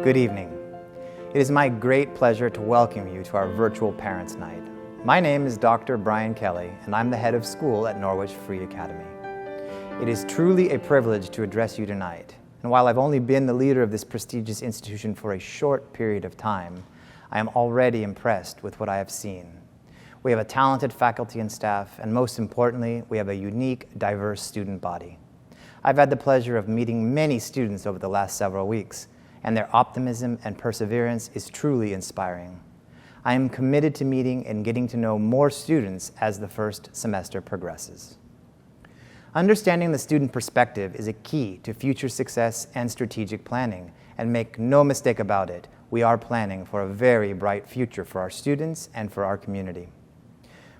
Good evening. It is my great pleasure to welcome you to our virtual Parents' Night. My name is Dr. Brian Kelly, and I'm the head of school at Norwich Free Academy. It is truly a privilege to address you tonight, and while I've only been the leader of this prestigious institution for a short period of time, I am already impressed with what I have seen. We have a talented faculty and staff, and most importantly, we have a unique, diverse student body. I've had the pleasure of meeting many students over the last several weeks, and their optimism and perseverance is truly inspiring. I am committed to meeting and getting to know more students as the first semester progresses. Understanding the student perspective is a key to future success and strategic planning, and make no mistake about it, we are planning for a very bright future for our students and for our community.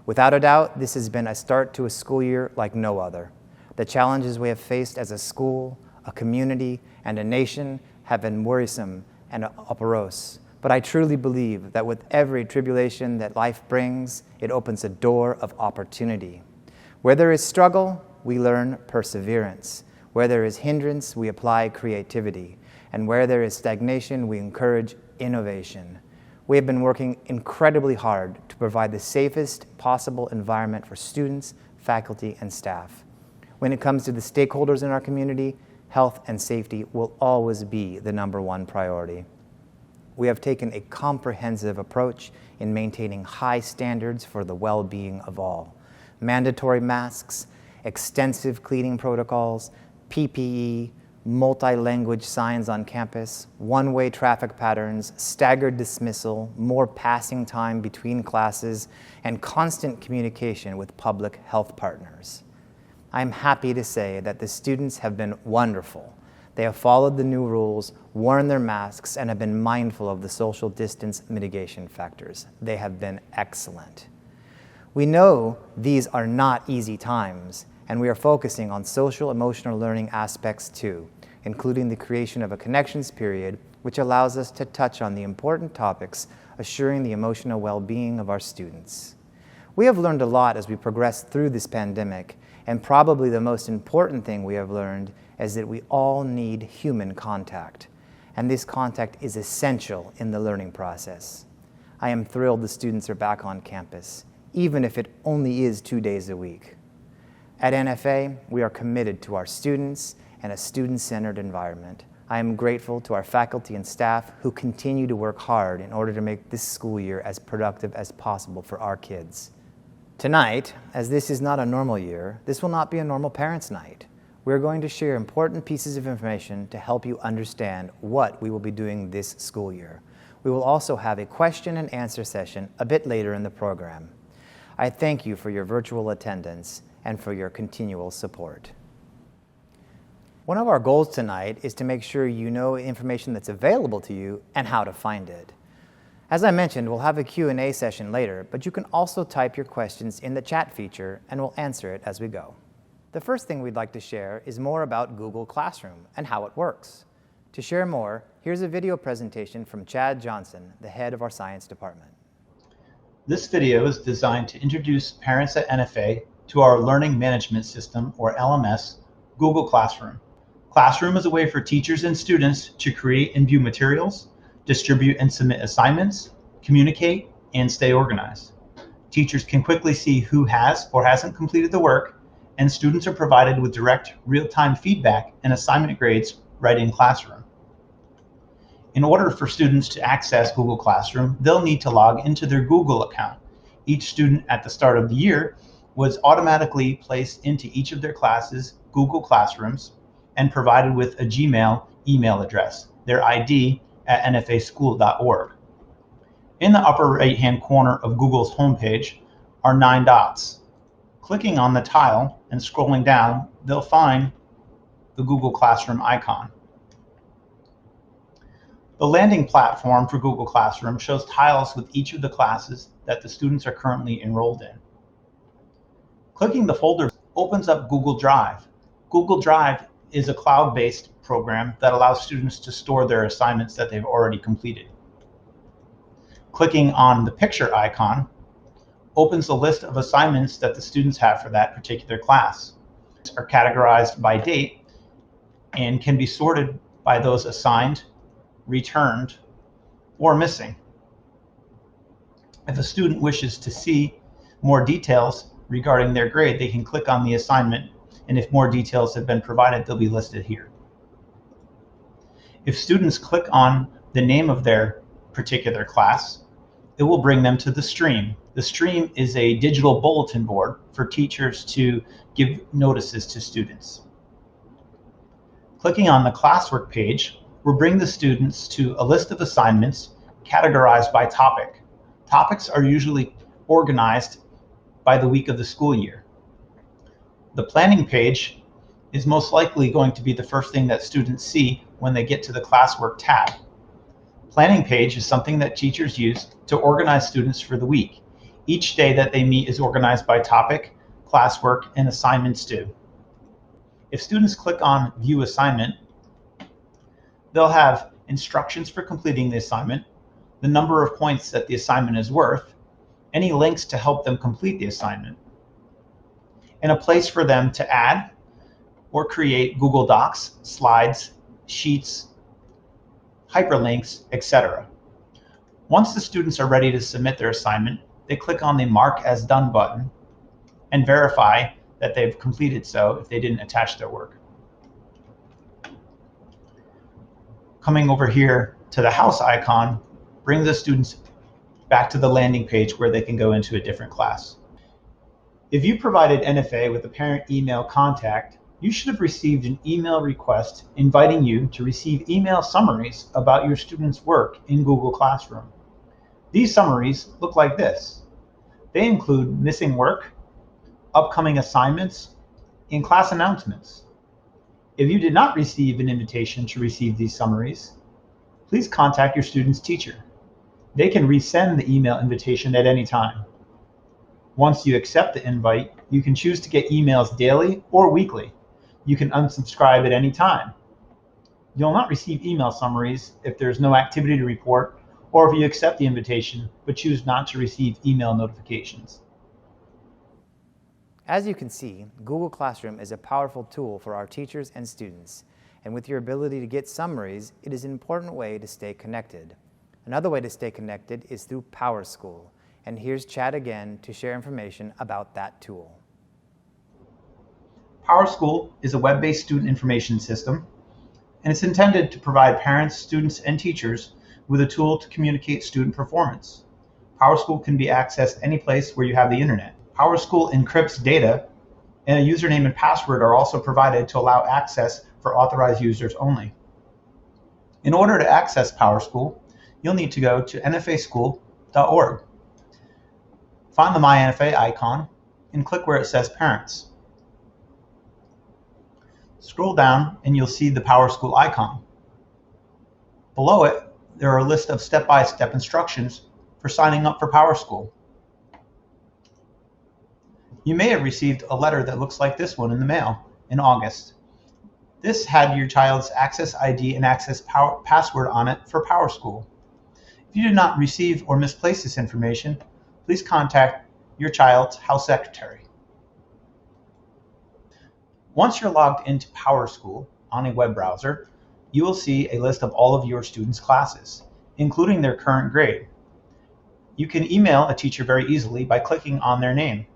Without a doubt, this has been a start to a school year like no other. The challenges we have faced as a school, a community, and a nation have been worrisome and operose. But I truly believe that with every tribulation that life brings, it opens a door of opportunity. Where there is struggle, we learn perseverance. Where there is hindrance, we apply creativity. And where there is stagnation, we encourage innovation. We have been working incredibly hard to provide the safest possible environment for students, faculty, and staff. When it comes to the stakeholders in our community, health and safety will always be the #1 priority. We have taken a comprehensive approach in maintaining high standards for the well-being of all. Mandatory masks, extensive cleaning protocols, PPE, multi-language signs on campus, one-way traffic patterns, staggered dismissal, more passing time between classes, and constant communication with public health partners. I'm happy to say that the students have been wonderful. They have followed the new rules, worn their masks, and have been mindful of the social distance mitigation factors. They have been excellent. We know these are not easy times, and we are focusing on social emotional learning aspects too, including the creation of a connections period, which allows us to touch on the important topics assuring the emotional well-being of our students. We have learned a lot as we progress through this pandemic, and probably the most important thing we have learned is that we all need human contact, and this contact is essential in the learning process. I am thrilled the students are back on campus, even if it only is 2 days a week. At NFA, we are committed to our students and a student-centered environment. I am grateful to our faculty and staff who continue to work hard in order to make this school year as productive as possible for our kids. Tonight, as this is not a normal year, this will not be a normal Parents' Night. We're going to share important pieces of information to help you understand what we will be doing this school year. We will also have a question and answer session a bit later in the program. I thank you for your virtual attendance and for your continual support. One of our goals tonight is to make sure you know information that's available to you and how to find it. As I mentioned, we'll have a Q&A session later, but you can also type your questions in the chat feature and we'll answer it as we go. The first thing we'd like to share is more about Google Classroom and how it works. To share more, here's a video presentation from Chad Johnson, the head of our science department. This video is designed to introduce parents at NFA to our learning management system, or LMS, Google Classroom. Classroom is a way for teachers and students to create and view materials, distribute and submit assignments, communicate, and stay organized. Teachers can quickly see who has or hasn't completed the work, and students are provided with direct, real-time feedback and assignment grades right in Classroom. In order for students to access Google Classroom, they'll need to log into their Google account. Each student at the start of the year was automatically placed into each of their classes' Google Classrooms and provided with a Gmail email address, their ID at nfaschool.org. In the upper right-hand corner of Google's homepage are 9 dots. Clicking on the tile and scrolling down, they'll find the Google Classroom icon. The landing platform for Google Classroom shows tiles with each of the classes that the students are currently enrolled in. Clicking the folder opens up Google Drive. Google Drive is a cloud-based program that allows students to store their assignments that they've already completed. Clicking on the picture icon opens a list of assignments that the students have for that particular class. Are categorized by date and can be sorted by those assigned returned, or missing. If a student wishes to see more details regarding their grade, they can click on the assignment, and if more details have been provided, they'll be listed here. If students click on the name of their particular class, it will bring them to the stream. The stream is a digital bulletin board for teachers to give notices to students. Clicking on the classwork page will bring the students to a list of assignments categorized by topic. Topics are usually organized by the week of the school year. The planning page is most likely going to be the first thing that students see when they get to the classwork tab. Planning page is something that teachers use to organize students for the week. Each day that they meet is organized by topic, classwork, and assignments due. If students click on View Assignment, they'll have instructions for completing the assignment, the number of points that the assignment is worth, any links to help them complete the assignment, and a place for them to add or create Google Docs, slides, sheets, hyperlinks, etc. Once the students are ready to submit their assignment, they click on the Mark as Done button and verify that they've completed so if they didn't attach their work. Coming over here to the house icon brings the students back to the landing page where they can go into a different class. If you provided NFA with a parent email contact, you should have received an email request inviting you to receive email summaries about your students' work in Google Classroom. These summaries look like this. They include missing work, upcoming assignments, and class announcements. If you did not receive an invitation to receive these summaries, please contact your student's teacher. They can resend the email invitation at any time. Once you accept the invite, you can choose to get emails daily or weekly. You can unsubscribe at any time. You'll not receive email summaries if there's no activity to report or if you accept the invitation but choose not to receive email notifications. As you can see, Google Classroom is a powerful tool for our teachers and students, and with your ability to get summaries, it is an important way to stay connected. Another way to stay connected is through PowerSchool, and here's Chad again to share information about that tool. PowerSchool is a web-based student information system, and it's intended to provide parents, students, and teachers with a tool to communicate student performance. PowerSchool can be accessed any place where you have the internet. PowerSchool encrypts data, and a username and password are also provided to allow access for authorized users only. In order to access PowerSchool, you'll need to go to nfaschool.org. Find the My NFA icon and click where it says Parents. Scroll down and you'll see the PowerSchool icon. Below it, there are a list of step-by-step instructions for signing up for PowerSchool. You may have received a letter that looks like this one in the mail in August. This had your child's access ID and access password on it for PowerSchool. If you did not receive or misplace this information, please contact your child's house secretary. Once you're logged into PowerSchool on a web browser, you will see a list of all of your students' classes, including their current grade. You can email a teacher very easily by clicking on their name.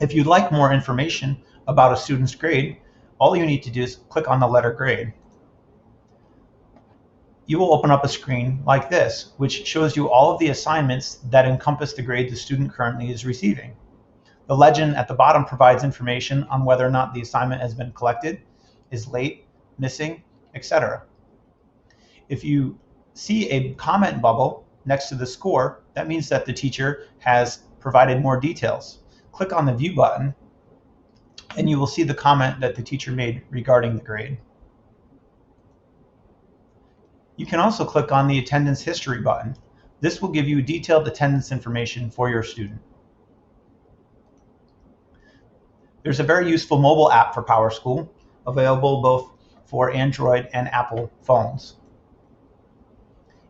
If you'd like more information about a student's grade, all you need to do is click on the letter grade. You will open up a screen like this, which shows you all of the assignments that encompass the grade the student currently is receiving. The legend at the bottom provides information on whether or not the assignment has been collected, is late, missing, etc. If you see a comment bubble next to the score, that means that the teacher has provided more details. Click on the View button, and you will see the comment that the teacher made regarding the grade. You can also click on the Attendance History button. This will give you detailed attendance information for your student. There's a very useful mobile app for PowerSchool, available both for Android and Apple phones.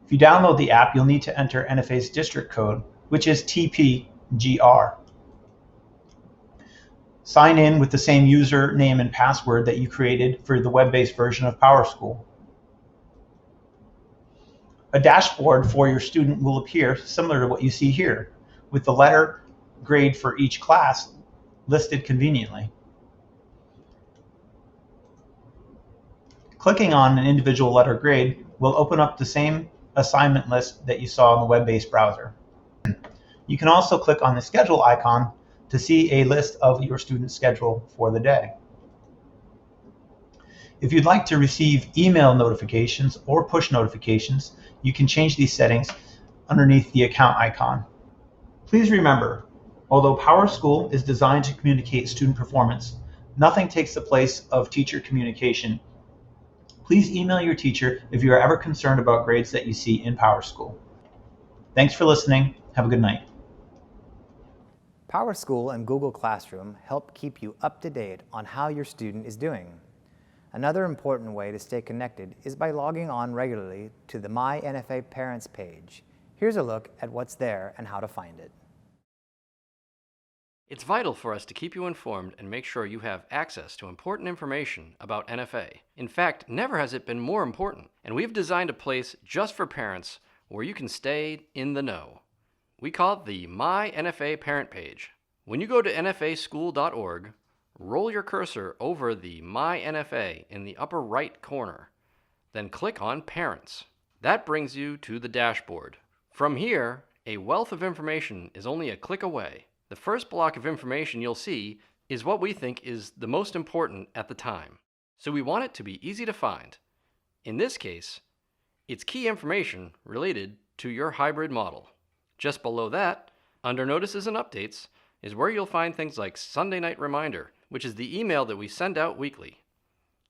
If you download the app, you'll need to enter NFA's district code, which is TPGR. Sign in with the same username and password that you created for the web-based version of PowerSchool. A dashboard for your student will appear similar to what you see here, with the letter grade for each class listed conveniently. Clicking on an individual letter grade will open up the same assignment list that you saw in the web-based browser. You can also click on the schedule icon to see a list of your student's schedule for the day. If you'd like to receive email notifications or push notifications, you can change these settings underneath the account icon. Please remember, although PowerSchool is designed to communicate student performance, nothing takes the place of teacher communication. Please email your teacher if you are ever concerned about grades that you see in PowerSchool. Thanks for listening. Have a good night. PowerSchool and Google Classroom help keep you up to date on how your student is doing. Another important way to stay connected is by logging on regularly to the My NFA Parents page. Here's a look at what's there and how to find it. It's vital for us to keep you informed and make sure you have access to important information about NFA. In fact, never has it been more important, and we've designed a place just for parents where you can stay in the know. We call it the My NFA Parent page. When you go to nfaschool.org, roll your cursor over the My NFA in the upper right corner, then click on Parents. That brings you to the dashboard. From here, a wealth of information is only a click away. The first block of information you'll see is what we think is the most important at the time, so we want it to be easy to find. In this case, it's key information related to your hybrid model. Just below that, under Notices and Updates, is where you'll find things like Sunday Night Reminder, which is the email that we send out weekly.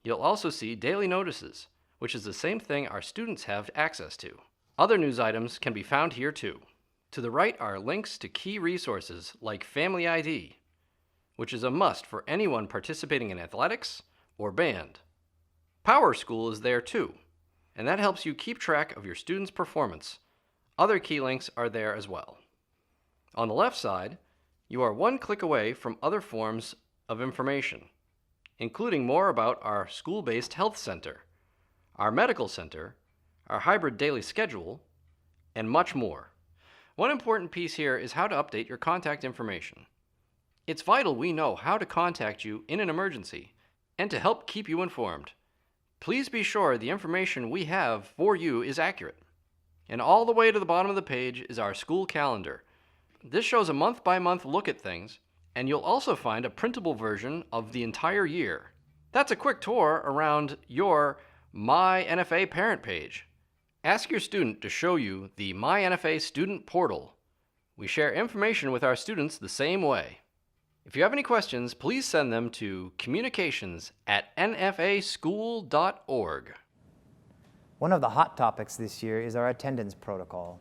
You'll also see Daily Notices, which is the same thing our students have access to. Other news items can be found here too. To the right are links to key resources like Family ID, which is a must for anyone participating in athletics or band. PowerSchool is there too, and that helps you keep track of your students' performance. Other key links are there as well. On the left side, you are one click away from other forms of information, including more about our school-based health center, our medical center, our hybrid daily schedule, and much more. One important piece here is how to update your contact information. It's vital we know how to contact you in an emergency and to help keep you informed. Please be sure the information we have for you is accurate. And all the way to the bottom of the page is our school calendar. This shows a month-by-month look at things, and you'll also find a printable version of the entire year. That's a quick tour around your My NFA Parent page. Ask your student to show you the My NFA Student Portal. We share information with our students the same way. If you have any questions, please send them to communications@nfaschool.org. One of the hot topics this year is our attendance protocol.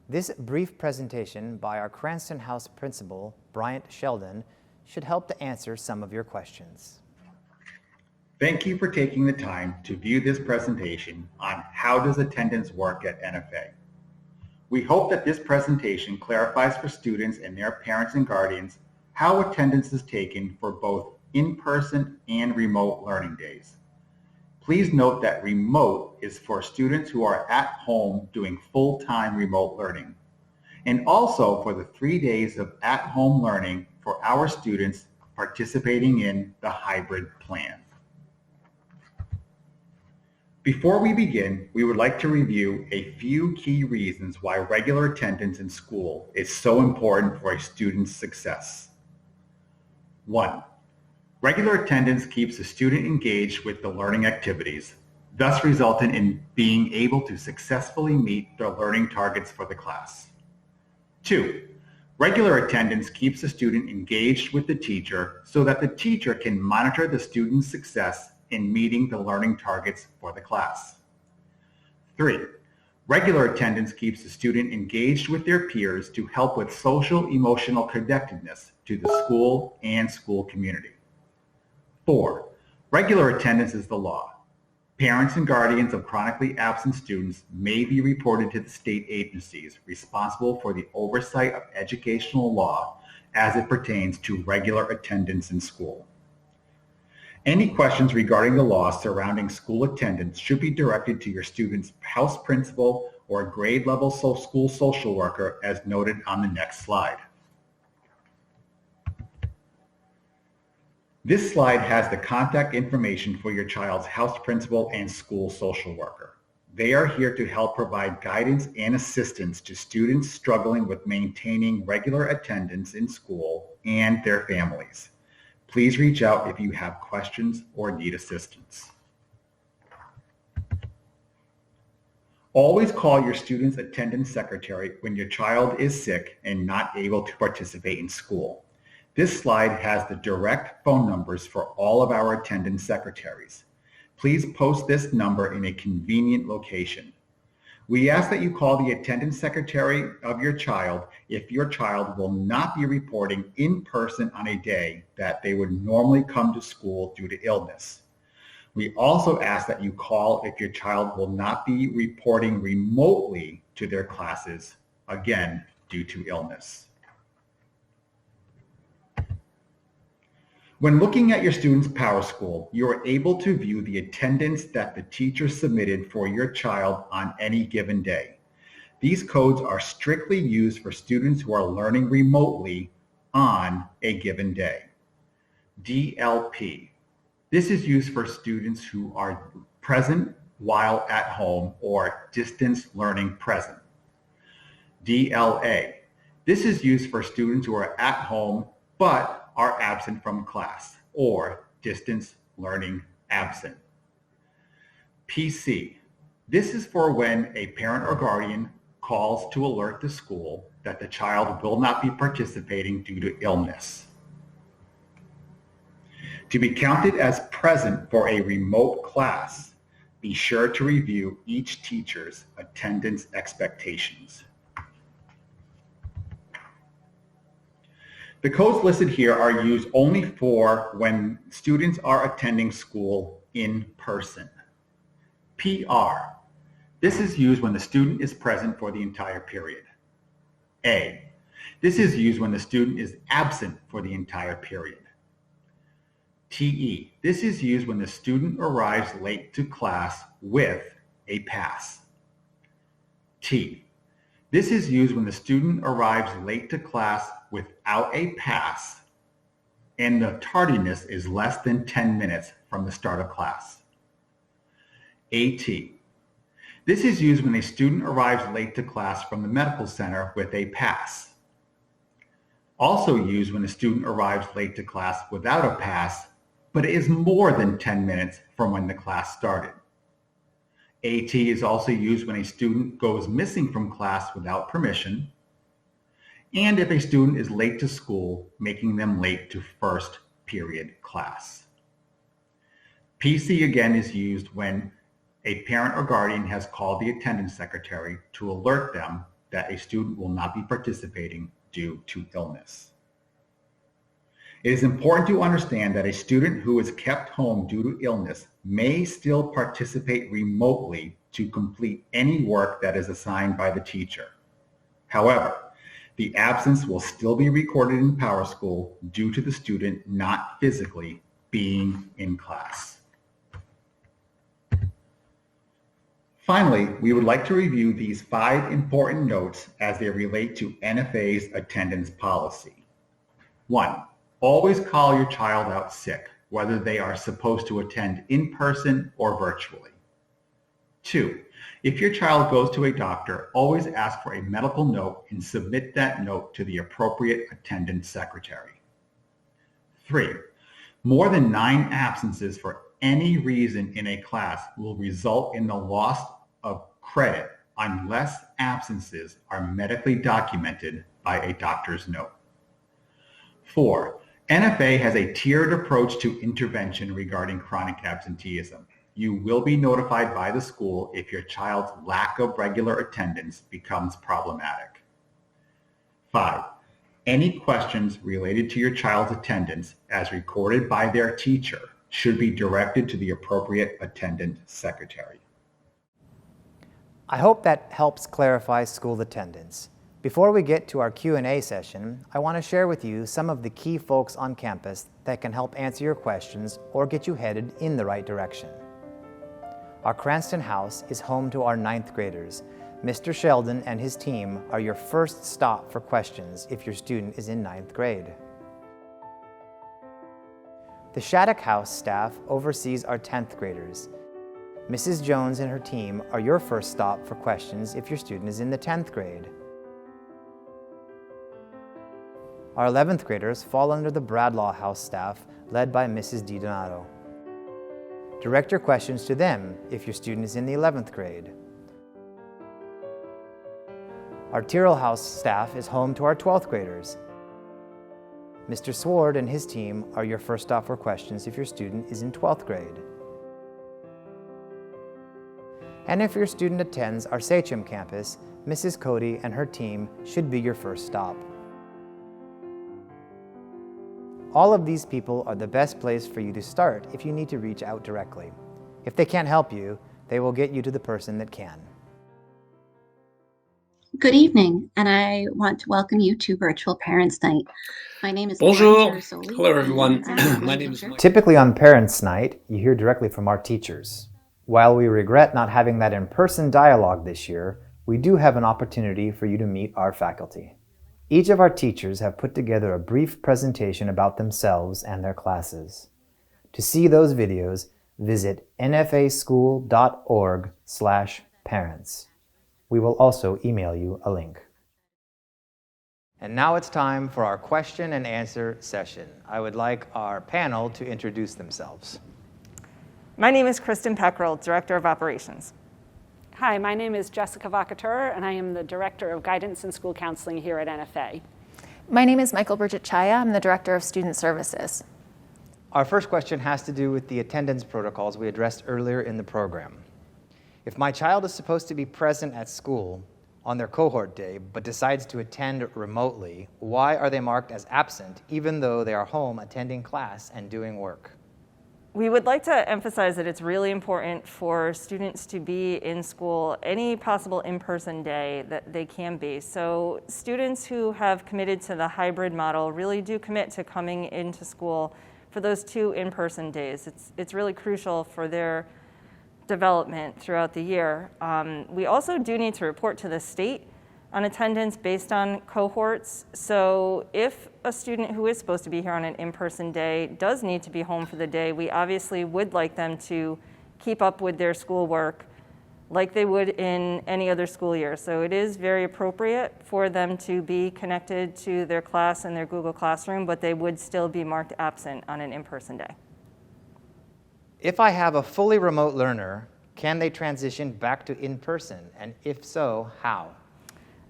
This brief presentation by our Cranston House principal, Bryant Sheldon, should help to answer some of your questions. Thank you for taking the time to view this presentation on how does attendance work at NFA. We hope that this presentation clarifies for students and their parents and guardians how attendance is taken for both in-person and remote learning days. Please note that remote is for students who are at home doing full-time remote learning, and also for the 3 days of at-home learning for our students participating in the hybrid plan. Before we begin, we would like to review a few key reasons why regular attendance in school is so important for a student's success. 1. Regular attendance keeps the student engaged with the learning activities, thus resulting in being able to successfully meet their learning targets for the class. 2. Regular attendance keeps the student engaged with the teacher so that the teacher can monitor the student's success in meeting the learning targets for the class. 3. Regular attendance keeps the student engaged with their peers to help with social emotional connectedness to the school and school community. 4. Regular attendance is the law. Parents and guardians of chronically absent students may be reported to the state agencies responsible for the oversight of educational law as it pertains to regular attendance in school. Any questions regarding the law surrounding school attendance should be directed to your student's house principal or grade level school social worker as noted on the next slide. This slide has the contact information for your child's house principal and school social worker. They are here to help provide guidance and assistance to students struggling with maintaining regular attendance in school and their families. Please reach out if you have questions or need assistance. Always call your student's attendance secretary when your child is sick and not able to participate in school. This slide has the direct phone numbers for all of our attendance secretaries. Please post this number in a convenient location. We ask that you call the attendance secretary of your child if your child will not be reporting in person on a day that they would normally come to school due to illness. We also ask that you call if your child will not be reporting remotely to their classes, again, due to illness. When looking at your student's PowerSchool, you are able to view the attendance that the teacher submitted for your child on any given day. These codes are strictly used for students who are learning remotely on a given day. DLP. This is used for students who are present while at home or distance learning present. DLA. This is used for students who are at home but are absent from class or distance learning absent. PC. This is for when a parent or guardian calls to alert the school that the child will not be participating due to illness. To be counted as present for a remote class, be sure to review each teacher's attendance expectations. The codes listed here are used only for when students are attending school in person. PR. This is used when the student is present for the entire period. A. This is used when the student is absent for the entire period. TE. This is used when the student arrives late to class with a pass. T. This is used when the student arrives late to class without a pass and the tardiness is less than 10 minutes from the start of class. AT. This is used when a student arrives late to class from the medical center with a pass. Also used when a student arrives late to class without a pass, but is more than 10 minutes from when the class started. AT is also used when a student goes missing from class without permission, and if a student is late to school, making them late to first period class. PC again is used when a parent or guardian has called the attendance secretary to alert them that a student will not be participating due to illness. It is important to understand that a student who is kept home due to illness may still participate remotely to complete any work that is assigned by the teacher. However, the absence will still be recorded in PowerSchool due to the student not physically being in class. Finally, we would like to review these 5 important notes as they relate to NFA's attendance policy. 1. Always call your child out sick, whether they are supposed to attend in person or virtually. 2. If your child goes to a doctor, always ask for a medical note and submit that note to the appropriate attendance secretary. 3. More than 9 absences for any reason in a class will result in the loss of credit unless absences are medically documented by a doctor's note. 4. NFA has a tiered approach to intervention regarding chronic absenteeism. You will be notified by the school if your child's lack of regular attendance becomes problematic. 5. Any questions related to your child's attendance as recorded by their teacher should be directed to the appropriate attendance secretary. I hope that helps clarify school attendance. Before we get to our Q&A session, I want to share with you some of the key folks on campus that can help answer your questions or get you headed in the right direction. Our Cranston house is home to our 9th graders. Mr. Sheldon and his team are your first stop for questions if your student is in 9th grade. The Shattuck House staff oversees our 10th graders. Mrs. Jones and her team are your first stop for questions if your student is in the 10th grade. Our 11th graders fall under the Bradlaugh House staff led by Mrs. DiDonato. Direct your questions to them if your student is in the 11th grade. Our Tyrrell House staff is home to our 12th graders. Mr. Sword and his team are your first stop for questions if your student is in 12th grade. And if your student attends our Sachem campus, Mrs. Cody and her team should be your first stop. All of these people are the best place for you to start if you need to reach out directly. If they can't help you, they will get you to the person that can. Good evening, and I want to welcome you to Virtual Parents Night. My name is Bonjour. Lauren Girasoli. Hello, everyone. I'm My name is Mike. Typically on Parents' Night, you hear directly from our teachers. While we regret not having that in-person dialogue this year, we do have an opportunity for you to meet our faculty. Each of our teachers have put together a brief presentation about themselves and their classes. To see those videos, visit nfaschool.org/parents. We will also email you a link. And now it's time for our question and answer session. I would like our panel to introduce themselves. My name is Kristen Peckrell, Director of Operations. Hi, my name is Jessica Vacatur, and I am the Director of Guidance and School Counseling here at NFA. My name is Michael Bridget Chaya. I'm the Director of Student Services. Our first question has to do with the attendance protocols we addressed earlier in the program. If my child is supposed to be present at school on their cohort day but decides to attend remotely, why are they marked as absent even though they are home attending class and doing work? We would like to emphasize that it's really important for students to be in school any possible in-person day that they can be. So students who have committed to the hybrid model really do commit to coming into school for those 2 in-person days. It's really crucial for their development throughout the year. We also do need to report to the state on attendance based on cohorts. So if a student who is supposed to be here on an in-person day does need to be home for the day, we obviously would like them to keep up with their schoolwork like they would in any other school year. So it is very appropriate for them to be connected to their class in their Google Classroom, but they would still be marked absent on an in-person day. If I have a fully remote learner, can they transition back to in-person? And if so, how?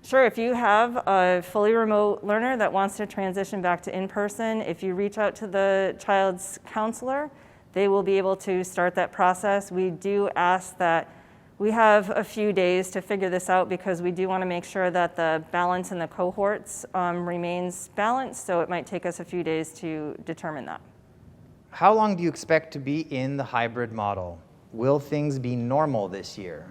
Sure, if you have a fully remote learner that wants to transition back to in-person, if you reach out to the child's counselor, they will be able to start that process. We do ask that we have a few days to figure this out because we do want to make sure that the balance in the cohorts remains balanced, so it might take us a few days to determine that. How long do you expect to be in the hybrid model? Will things be normal this year?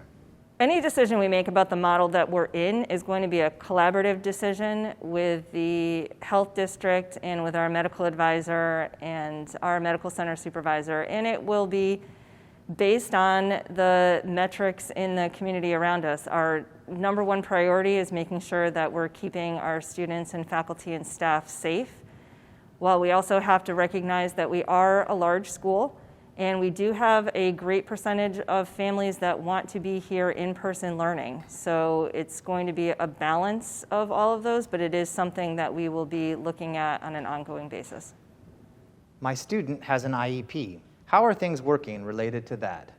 Any decision we make about the model that we're in is going to be a collaborative decision with the health district and with our medical advisor and our medical center supervisor, and it will be based on the metrics in the community around us. Our number 1 priority is making sure that we're keeping our students and faculty and staff safe, while we also have to recognize that we are a large school. And we do have a great percentage of families that want to be here in-person learning. So it's going to be a balance of all of those, but it is something that we will be looking at on an ongoing basis. My student has an IEP. How are things working related to that?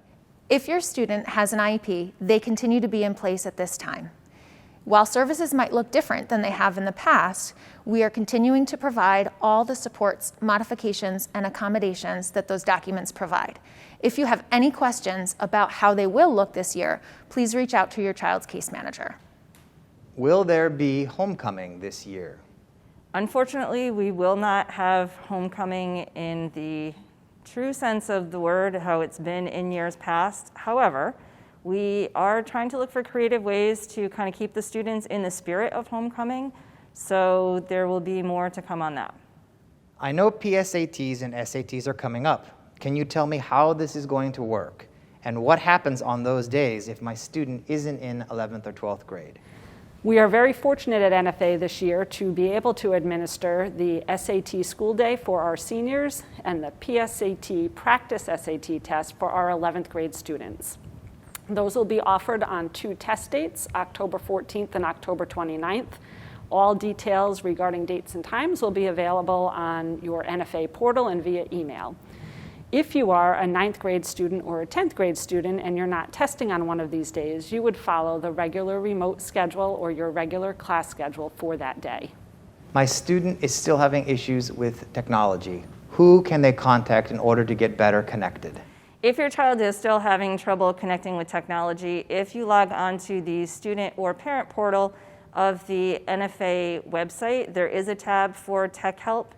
If your student has an IEP, they continue to be in place at this time. While services might look different than they have in the past, we are continuing to provide all the supports, modifications, and accommodations that those documents provide. If you have any questions about how they will look this year, please reach out to your child's case manager. Will there be homecoming this year? Unfortunately, we will not have homecoming in the true sense of the word, how it's been in years past. However, we are trying to look for creative ways to kind of keep the students in the spirit of homecoming, so there will be more to come on that. I know PSATs and SATs are coming up. Can you tell me how this is going to work? And what happens on those days if my student isn't in 11th or 12th grade? We are very fortunate at NFA this year to be able to administer the SAT school day for our seniors and the PSAT practice SAT test for our 11th grade students. Those will be offered on 2 test dates, October 14th and October 29th. All details regarding dates and times will be available on your NFA portal and via email. If you are a 9th grade student or a 10th grade student and you're not testing on one of these days, you would follow the regular remote schedule or your regular class schedule for that day. My student is still having issues with technology. Who can they contact in order to get better connected? If your child is still having trouble connecting with technology, if you log onto the student or parent portal of the NFA website, there is a tab for tech help.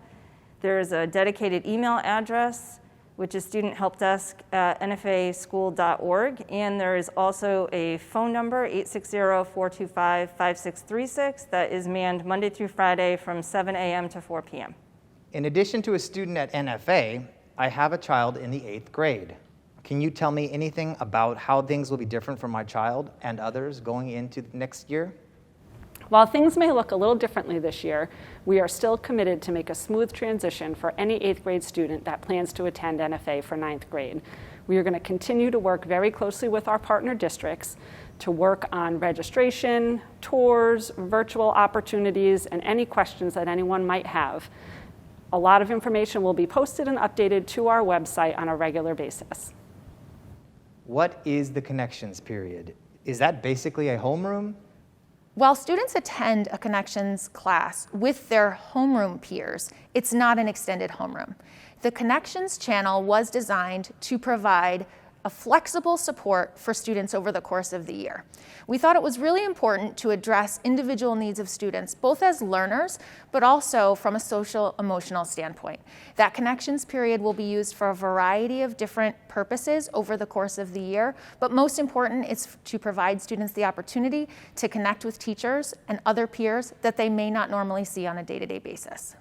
There is a dedicated email address, which is studenthelpdesk@nfaschool.org, and there is also a phone number, 860-425-5636, that is manned Monday through Friday from 7 a.m. to 4 p.m. In addition to a student at NFA, I have a child in the 8th grade. Can you tell me anything about how things will be different for my child and others going into next year? While things may look a little differently this year, we are still committed to make a smooth transition for any 8th grade student that plans to attend NFA for 9th grade. We are going to continue to work very closely with our partner districts to work on registration, tours, virtual opportunities, and any questions that anyone might have. A lot of information will be posted and updated to our website on a regular basis. What is the connections period? Is that basically a homeroom? While students attend a Connections class with their homeroom peers, it's not an extended homeroom. The Connections channel was designed to provide a flexible support for students over the course of the year. We thought it was really important to address individual needs of students, both as learners, but also from a social emotional standpoint. That Connections period will be used for a variety of different purposes over the course of the year, but most important is to provide students the opportunity to connect with teachers and other peers that they may not normally see on a day-to-day basis.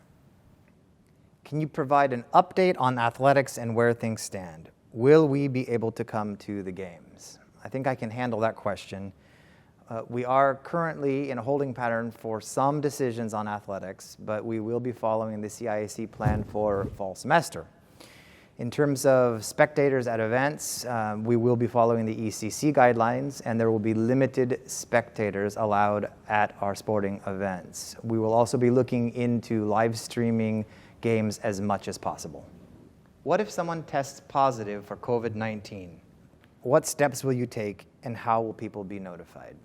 Can you provide an update on athletics and where things stand? Will we be able to come to the games? I think I can handle that question. We are currently in a holding pattern for some decisions on athletics, but we will be following the CIAC plan for fall semester. In terms of spectators at events, we will be following the ECC guidelines, and there will be limited spectators allowed at our sporting events. We will also be looking into live streaming games as much as possible. What if someone tests positive for COVID-19? What steps will you take, and how will people be notified?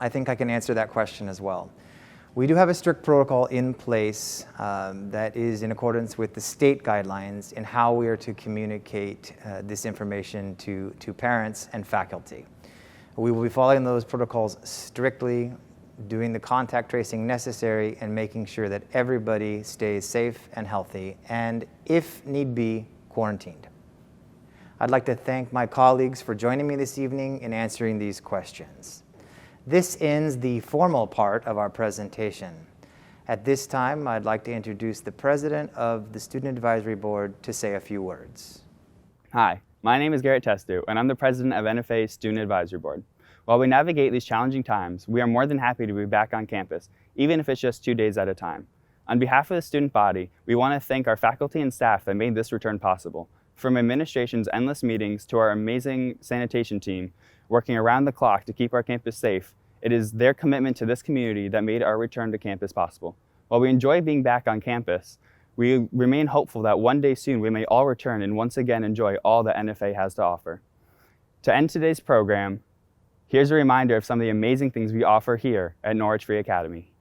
I think I can answer that question as well. We do have a strict protocol in place that is in accordance with the state guidelines in how we are to communicate this information to parents and faculty. We will be following those protocols strictly, doing the contact tracing necessary, and making sure that everybody stays safe and healthy, and if need be, quarantined. I'd like to thank my colleagues for joining me this evening in answering these questions. This ends the formal part of our presentation. At this time, I'd like to introduce the president of the Student Advisory Board to say a few words. Hi, my name is Garrett Testu, and I'm the president of NFA's Student Advisory Board. While we navigate these challenging times, we are more than happy to be back on campus, even if it's just 2 days at a time. On behalf of the student body, we want to thank our faculty and staff that made this return possible. From administration's endless meetings to our amazing sanitation team working around the clock to keep our campus safe, it is their commitment to this community that made our return to campus possible. While we enjoy being back on campus, we remain hopeful that one day soon we may all return and once again enjoy all that NFA has to offer. To end today's program, here's a reminder of some of the amazing things we offer here at Norwich Free Academy.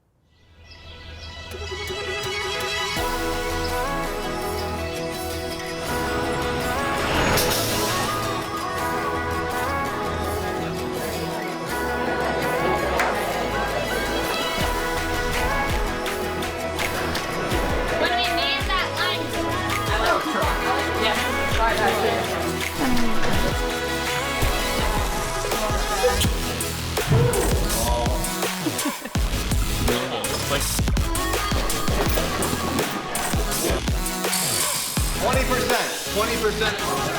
Twenty percent.